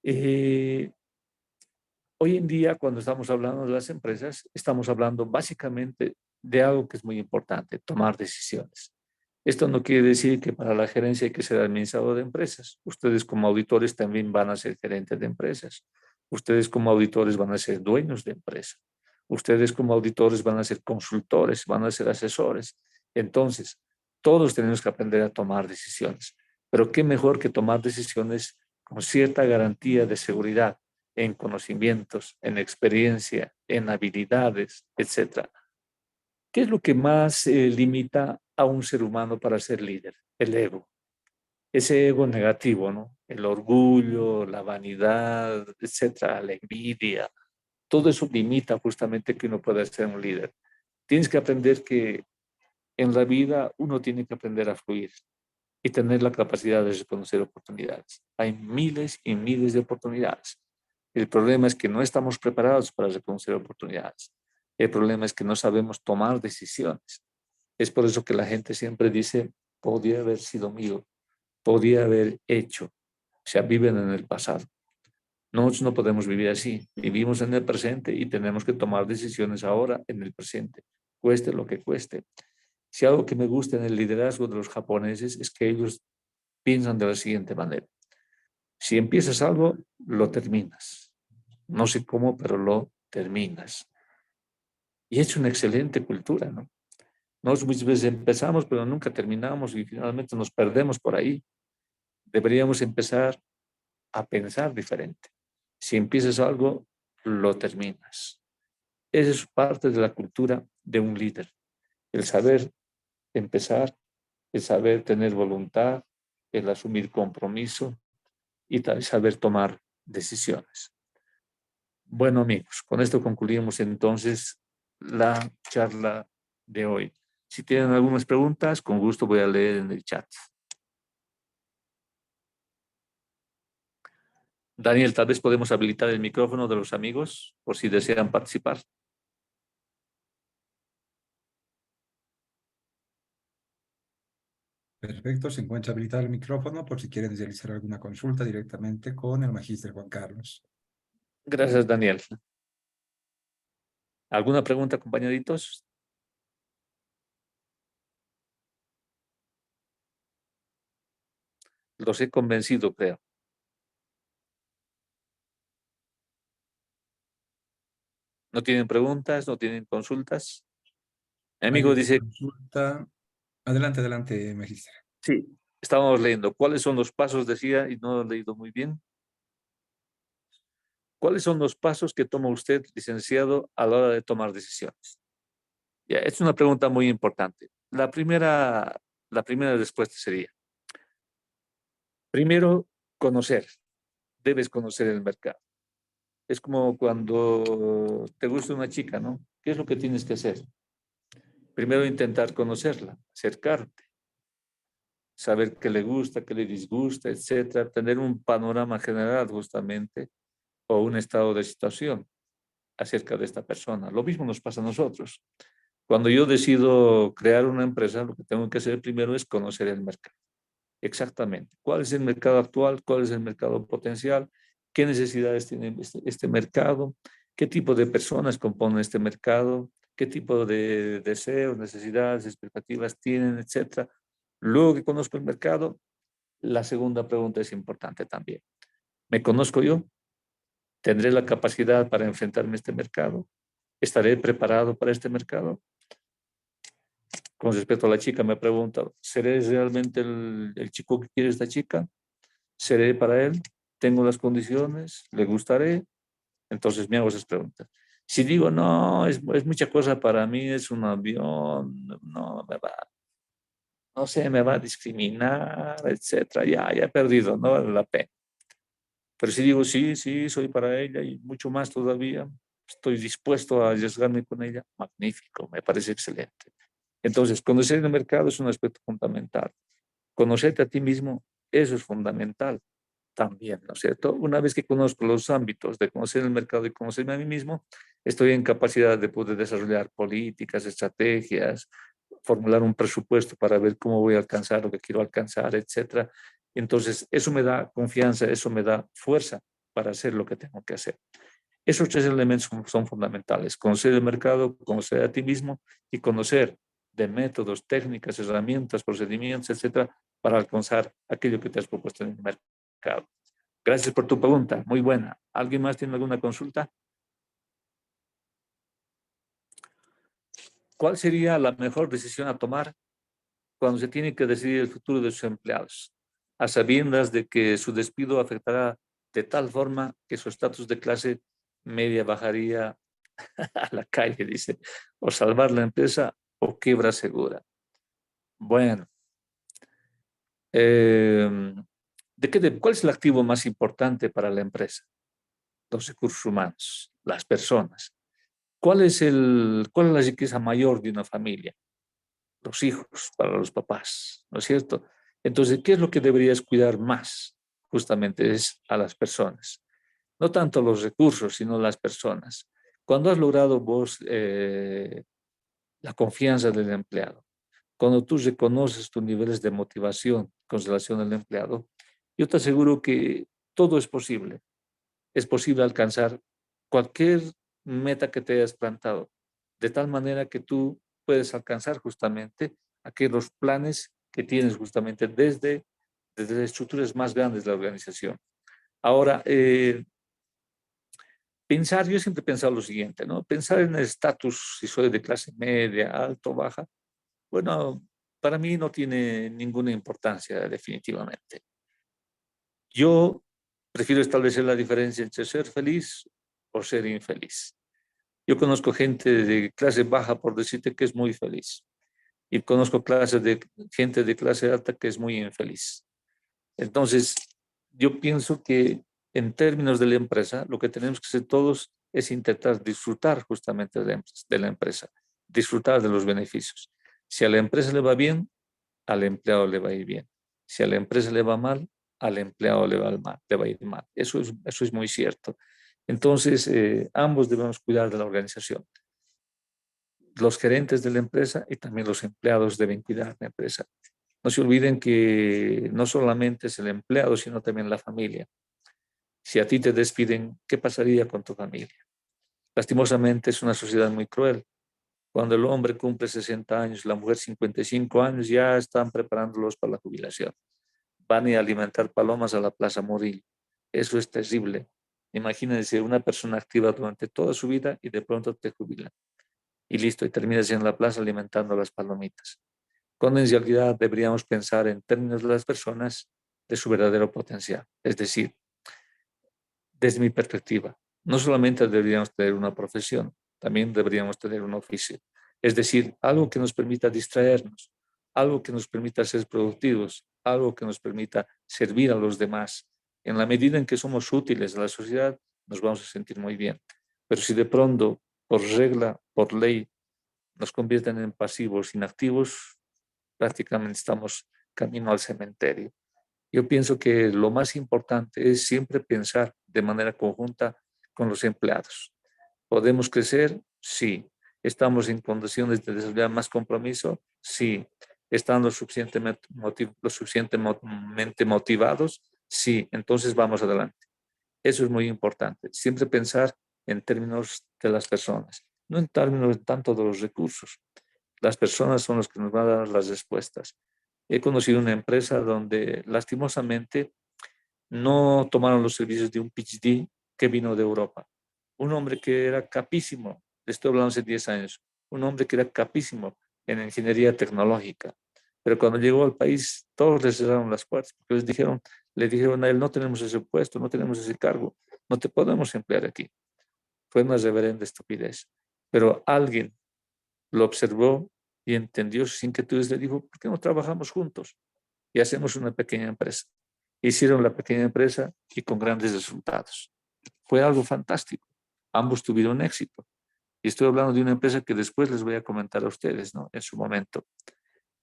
Speaker 2: Eh, Hoy en día, cuando estamos hablando de las empresas, estamos hablando básicamente de algo que es muy importante, tomar decisiones. Esto no quiere decir que para la gerencia hay que ser administrador de empresas. Ustedes como auditores también van a ser gerentes de empresas. Ustedes como auditores van a ser dueños de empresas. Ustedes como auditores van a ser consultores, van a ser asesores. Entonces, todos tenemos que aprender a tomar decisiones. Pero qué mejor que tomar decisiones con cierta garantía de seguridad en conocimientos, en experiencia, en habilidades, etcétera. ¿Qué es lo que más limita a un ser humano para ser líder? El ego. Ese ego negativo, ¿no? El orgullo, la vanidad, etcétera, la envidia. Todo eso limita justamente que uno pueda ser un líder. Tienes que aprender que en la vida uno tiene que aprender a fluir y tener la capacidad de reconocer oportunidades. Hay miles y miles de oportunidades. El problema es que no estamos preparados para reconocer oportunidades. El problema es que no sabemos tomar decisiones. Es por eso que la gente siempre dice, podría haber sido mío, podría haber hecho. O sea, viven en el pasado. Nosotros no podemos vivir así. Vivimos en el presente y tenemos que tomar decisiones ahora en el presente, cueste lo que cueste. Si algo que me gusta en el liderazgo de los japoneses es que ellos piensan de la siguiente manera. Si empiezas algo, lo terminas. No sé cómo, pero lo terminas. Y es una excelente cultura, ¿no? Nosotros muchas veces empezamos, pero nunca terminamos y finalmente nos perdemos por ahí. Deberíamos empezar a pensar diferente. Si empiezas algo, lo terminas. Esa es parte de la cultura de un líder. El saber empezar, el saber tener voluntad, el asumir compromiso y saber tomar decisiones. Bueno, amigos, con esto concluimos entonces la charla de hoy. Si tienen algunas preguntas, con gusto voy a leer en el chat. Daniel, tal vez podemos habilitar el micrófono de los amigos por si desean participar.
Speaker 1: Perfecto, se encuentra habilitado el micrófono por si quieren realizar alguna consulta directamente con el magíster Juan Carlos.
Speaker 2: Gracias, Daniel. ¿Alguna pregunta, compañeritos? Los he convencido, creo. ¿No tienen preguntas? ¿No tienen consultas? Mi
Speaker 1: Hay
Speaker 2: amigo
Speaker 1: una
Speaker 2: dice,
Speaker 1: consulta. Adelante, adelante, magíster.
Speaker 2: sí, estábamos leyendo. ¿Cuáles son los pasos? Decía, y no lo he leído muy bien. ¿Cuáles son los pasos que toma usted, licenciado, a la hora de tomar decisiones? Ya, es una pregunta muy importante. La primera respuesta sería, primero, conocer. Debes conocer el mercado. Es como cuando te gusta una chica, ¿no? ¿Qué es lo que tienes que hacer? Primero intentar conocerla, acercarte, saber qué le gusta, qué le disgusta, etcétera, tener un panorama general justamente o un estado de situación acerca de esta persona. Lo mismo nos pasa a nosotros. Cuando yo decido crear una empresa, lo que tengo que hacer primero es conocer el mercado. Exactamente. ¿Cuál es el mercado actual? ¿Cuál es el mercado potencial? ¿Qué necesidades tiene este mercado? ¿Qué tipo de personas componen este mercado? ¿Qué tipo de deseos, necesidades, expectativas tienen, etcétera? Luego que conozco el mercado, la segunda pregunta es importante también. ¿Me conozco yo? ¿Tendré la capacidad para enfrentarme a este mercado? ¿Estaré preparado para este mercado? Con respecto a la chica, me pregunta, ¿seré realmente el chico que quiere esta chica? ¿Seré para él? ¿Tengo las condiciones? ¿Le gustaré? Entonces me hago esas preguntas. Si digo, no, es mucha cosa para mí, es un avión, no, no sé, me va a discriminar, etcétera, ya he perdido, no vale la pena. Pero si digo, sí, sí, soy para ella y mucho más todavía, estoy dispuesto a arriesgarme con ella, magnífico, me parece excelente. Entonces, conocer el mercado es un aspecto fundamental. Conocerte a ti mismo, eso es fundamental también, ¿no es cierto? Una vez que conozco los ámbitos de conocer el mercado y conocerme a mí mismo, estoy en capacidad de poder desarrollar políticas, estrategias, formular un presupuesto para ver cómo voy a alcanzar lo que quiero alcanzar, etcétera. Entonces, eso me da confianza, eso me da fuerza para hacer lo que tengo que hacer. Esos tres elementos son fundamentales: conocer el mercado, conocer a ti mismo y conocer de métodos, técnicas, herramientas, procedimientos, etcétera, para alcanzar aquello que te has propuesto en el mercado. Gracias por tu pregunta, muy buena. ¿Alguien más tiene alguna consulta? ¿Cuál sería la mejor decisión a tomar cuando se tiene que decidir el futuro de sus empleados, a sabiendas de que su despido afectará de tal forma que su estatus de clase media bajaría a la calle, dice, o salvar la empresa o quiebra segura? Bueno, ¿cuál es el activo más importante para la empresa? Los recursos humanos, las personas. ¿Cuál es la riqueza mayor de una familia? Los hijos, para los papás, ¿no es cierto? Entonces, ¿qué es lo que deberías cuidar más? Justamente es a las personas. No tanto los recursos, sino las personas. Cuando has logrado vos la confianza del empleado, cuando tú reconoces tus niveles de motivación con relación al empleado, yo te aseguro que todo es posible. Es posible alcanzar cualquier meta que te hayas plantado, de tal manera que tú puedes alcanzar justamente aquellos planes que tienes justamente desde las estructuras más grandes de la organización. Ahora, yo siempre he pensado lo siguiente, ¿no? Pensar en el estatus, si soy de clase media, alto, baja, bueno, para mí no tiene ninguna importancia definitivamente. Yo prefiero establecer la diferencia entre ser feliz o ser infeliz. Yo conozco gente de clase baja, por decirte, que es muy feliz. Y conozco gente de clase alta que es muy infeliz. Entonces, yo pienso que en términos de la empresa, lo que tenemos que hacer todos es intentar disfrutar justamente de la empresa, disfrutar de los beneficios. Si a la empresa le va bien, al empleado le va a ir bien. Si a la empresa le va mal, al empleado le va a ir mal. Eso es muy cierto. Entonces, ambos debemos cuidar de la organización. Los gerentes de la empresa y también los empleados deben cuidar de la empresa. No se olviden que no solamente es el empleado, sino también la familia. Si a ti te despiden, ¿qué pasaría con tu familia? Lastimosamente es una sociedad muy cruel. Cuando el hombre cumple 60 años, la mujer 55 años, ya están preparándolos para la jubilación. Van a ir a alimentar palomas a la Plaza Moril. Eso es terrible. Imagínense una persona activa durante toda su vida y de pronto te jubila. Y listo, y terminas en la plaza alimentando las palomitas. Cuando en realidad deberíamos pensar en términos de las personas de su verdadero potencial. Es decir, desde mi perspectiva, no solamente deberíamos tener una profesión, también deberíamos tener un oficio. Es decir, algo que nos permita distraernos, algo que nos permita ser productivos, algo que nos permita servir a los demás. En la medida en que somos útiles a la sociedad, nos vamos a sentir muy bien. Pero si de pronto, por regla, por ley, nos convierten en pasivos, inactivos, prácticamente estamos camino al cementerio. Yo pienso que lo más importante es siempre pensar de manera conjunta con los empleados. ¿Podemos crecer? Sí. ¿Estamos en condiciones de desarrollar más compromiso? Sí. ¿Están lo suficientemente motivados? Sí. Entonces vamos adelante. Eso es muy importante. Siempre pensar en términos de las personas, no en términos tanto de los recursos. Las personas son los que nos van a dar las respuestas. He conocido una empresa donde lastimosamente no tomaron los servicios de un PhD que vino de Europa. Un hombre que era capísimo, le estoy hablando hace 10 años, un hombre que era capísimo en ingeniería tecnológica. Pero cuando llegó al país, todos le cerraron las puertas, porque le dijeron a él, no tenemos ese puesto, no tenemos ese cargo, no te podemos emplear aquí. Fue una reverenda estupidez. Pero alguien lo observó y entendió sus inquietudes, le dijo, ¿por qué no trabajamos juntos? Y hacemos una pequeña empresa. Hicieron la pequeña empresa y con grandes resultados. Fue algo fantástico. Ambos tuvieron éxito. Y estoy hablando de una empresa que después les voy a comentar a ustedes, ¿no? En su momento.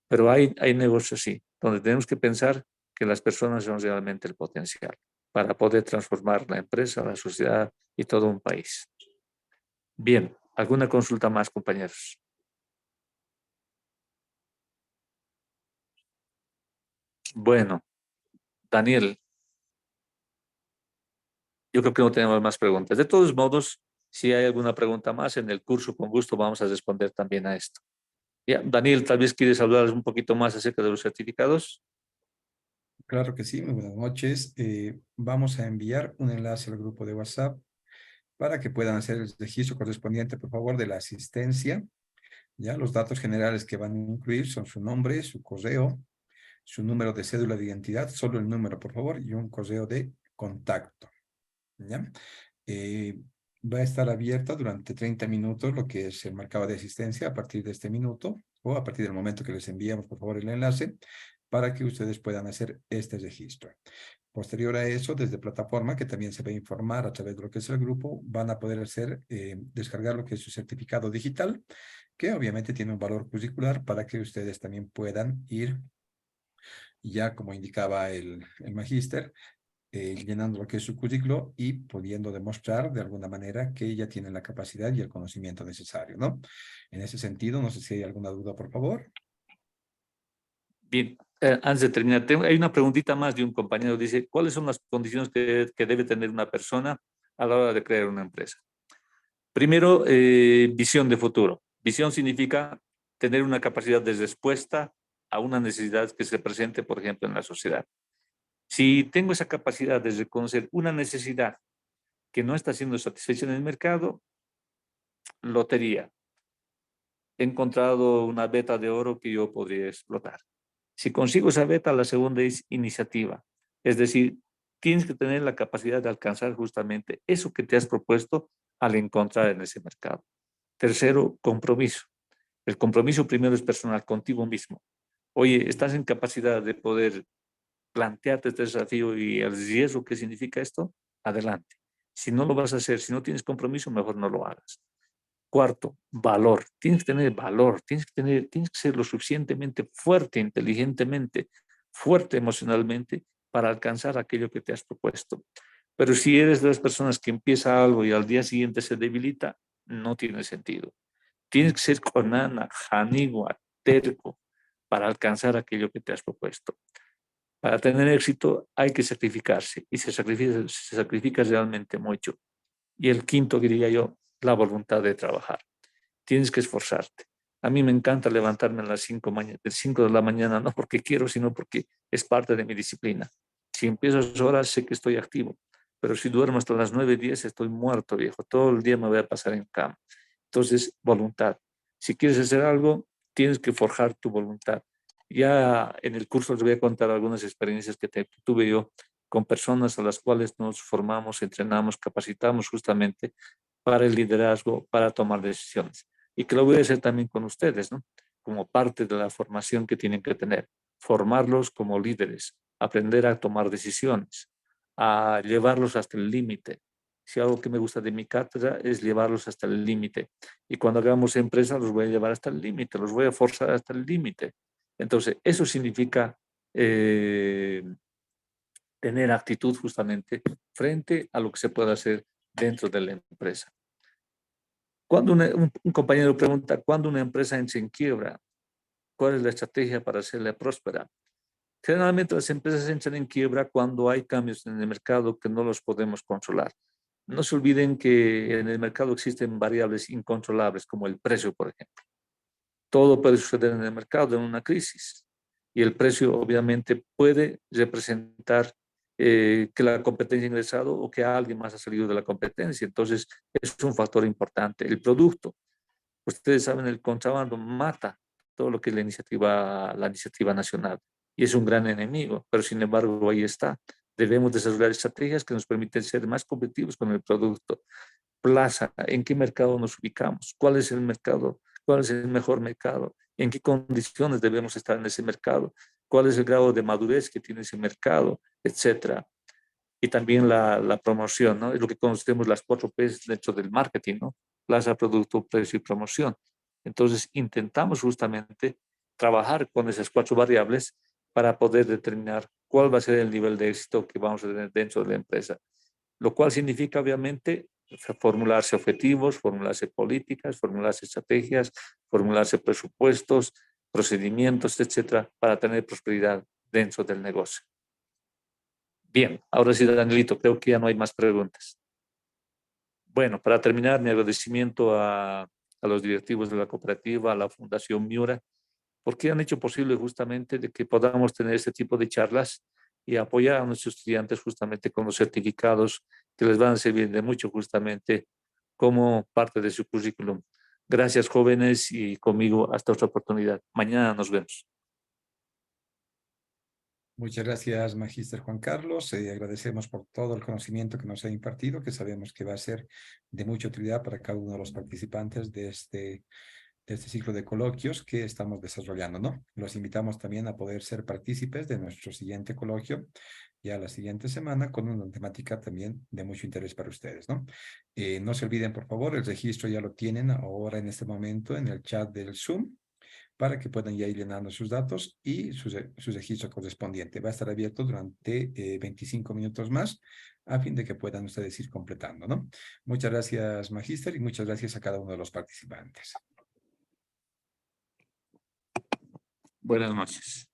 Speaker 2: Pero hay negocios así, donde tenemos que pensar que las personas son realmente el potencial para poder transformar la empresa, la sociedad y todo un país. Bien, ¿alguna consulta más, compañeros? Bueno, Daniel, yo creo que no tenemos más preguntas. De todos modos, si hay alguna pregunta más en el curso, con gusto vamos a responder también a esto. Ya, Daniel, tal vez quieres hablar un poquito más acerca de los certificados.
Speaker 1: Claro que sí, muy buenas noches. Vamos a enviar un enlace al grupo de WhatsApp para que puedan hacer el registro correspondiente, por favor, de la asistencia. Ya los datos generales que van a incluir son su nombre, su correo, su número de cédula de identidad, solo el número, por favor, y un correo de contacto. ¿Ya? Eh, Va a estar abierta durante 30 minutos lo que es el marcado de asistencia a partir de este minuto o a partir del momento que les enviamos, por favor, el enlace para que ustedes puedan hacer este registro. Posterior a eso, desde plataforma, que también se va a informar a través de lo que es el grupo, van a poder descargar lo que es su certificado digital, que obviamente tiene un valor curricular para que ustedes también puedan ir, ya como indicaba el magíster, llenando lo que es su currículo y pudiendo demostrar de alguna manera que ya tienen la capacidad y el conocimiento necesario, ¿no? En ese sentido, no sé si hay alguna duda, por favor.
Speaker 2: Bien, antes de terminar, hay una preguntita más de un compañero. Dice, ¿cuáles son las condiciones que debe tener una persona a la hora de crear una empresa? Primero, visión de futuro. Visión significa tener una capacidad de respuesta a una necesidad que se presente, por ejemplo, en la sociedad. Si tengo esa capacidad de reconocer una necesidad que no está siendo satisfecha en el mercado, lotería. He encontrado una beta de oro que yo podría explotar. Si consigo esa beta, la segunda es iniciativa. Es decir, tienes que tener la capacidad de alcanzar justamente eso que te has propuesto al encontrar en ese mercado. Tercero, compromiso. El compromiso primero es personal, contigo mismo. Oye, ¿estás en capacidad de poder plantearte este desafío y el riesgo que significa esto? Adelante. Si no lo vas a hacer, si no tienes compromiso, mejor no lo hagas. Cuarto, valor. Tienes que tener valor, tienes que ser lo suficientemente fuerte, inteligentemente, fuerte emocionalmente para alcanzar aquello que te has propuesto. Pero si eres de las personas que empieza algo y al día siguiente se debilita, no tiene sentido. Tienes que ser conana, janigua, terco para alcanzar aquello que te has propuesto. Para tener éxito hay que sacrificarse y se sacrifica realmente mucho. Y el quinto, diría yo, la voluntad de trabajar. Tienes que esforzarte. A mí me encanta levantarme a las 5 de la mañana, no porque quiero, sino porque es parte de mi disciplina. Si empiezo a esas horas, sé que estoy activo, pero si duermo hasta las 9:10, estoy muerto, viejo. Todo el día me voy a pasar en cama. Entonces, voluntad. Si quieres hacer algo, tienes que forjar tu voluntad. Ya en el curso les voy a contar algunas experiencias que tuve yo con personas a las cuales nos formamos, entrenamos, capacitamos justamente para el liderazgo, para tomar decisiones. Y que lo voy a hacer también con ustedes, ¿no? Como parte de la formación que tienen que tener. Formarlos como líderes, aprender a tomar decisiones, a llevarlos hasta el límite. Si algo que me gusta de mi cátedra es llevarlos hasta el límite. Y cuando hagamos empresa, los voy a llevar hasta el límite, los voy a forzar hasta el límite. Entonces, eso significa tener actitud justamente frente a lo que se puede hacer dentro de la empresa. Cuando un compañero pregunta, ¿cuándo una empresa entra en quiebra? ¿Cuál es la estrategia para hacerla próspera? Generalmente las empresas entran en quiebra cuando hay cambios en el mercado que no los podemos controlar. No se olviden que en el mercado existen variables incontrolables, como el precio, por ejemplo. Todo puede suceder en el mercado en una crisis. Y el precio obviamente puede representar que la competencia ha ingresado o que alguien más ha salido de la competencia. Entonces, es un factor importante. El producto. Ustedes saben, el contrabando mata todo lo que es la iniciativa nacional y es un gran enemigo, pero sin embargo ahí está. Debemos desarrollar estrategias que nos permiten ser más competitivos con el producto. Plaza, ¿en qué mercado nos ubicamos? ¿Cuál es el mercado? ¿Cuál es el mejor mercado? ¿En qué condiciones debemos estar en ese mercado? ¿Cuál es el grado de madurez que tiene ese mercado? Etcétera. Y también la promoción, ¿no? Es lo que conocemos las 4Ps dentro del marketing, ¿no? Plaza, producto, precio y promoción. Entonces, intentamos justamente trabajar con esas 4 variables para poder determinar cuál va a ser el nivel de éxito que vamos a tener dentro de la empresa. Lo cual significa, obviamente, formularse objetivos, formularse políticas, formularse estrategias, formularse presupuestos, procedimientos, etcétera, para tener prosperidad dentro del negocio. Bien, ahora sí, Danielito, creo que ya no hay más preguntas. Bueno, para terminar, mi agradecimiento a los directivos de la cooperativa, a la Fundación Miura, porque han hecho posible justamente de que podamos tener este tipo de charlas y apoyar a nuestros estudiantes justamente con los certificados que les van a servir de mucho justamente como parte de su currículum. Gracias, jóvenes, y conmigo hasta otra oportunidad. Mañana nos vemos.
Speaker 1: Muchas gracias, Magíster Juan Carlos. Agradecemos por todo el conocimiento que nos ha impartido, que sabemos que va a ser de mucha utilidad para cada uno de los participantes de este ciclo de coloquios que estamos desarrollando, ¿no? Los invitamos también a poder ser partícipes de nuestro siguiente coloquio, ya la siguiente semana, con una temática también de mucho interés para ustedes, ¿no? No se olviden, por favor, el registro ya lo tienen ahora en este momento en el chat del Zoom, para que puedan ya ir llenando sus datos y su registro correspondiente. Va a estar abierto durante 25 minutos más, a fin de que puedan ustedes ir completando, ¿no? Muchas gracias, Magíster, y muchas gracias a cada uno de los participantes.
Speaker 2: Buenas noches.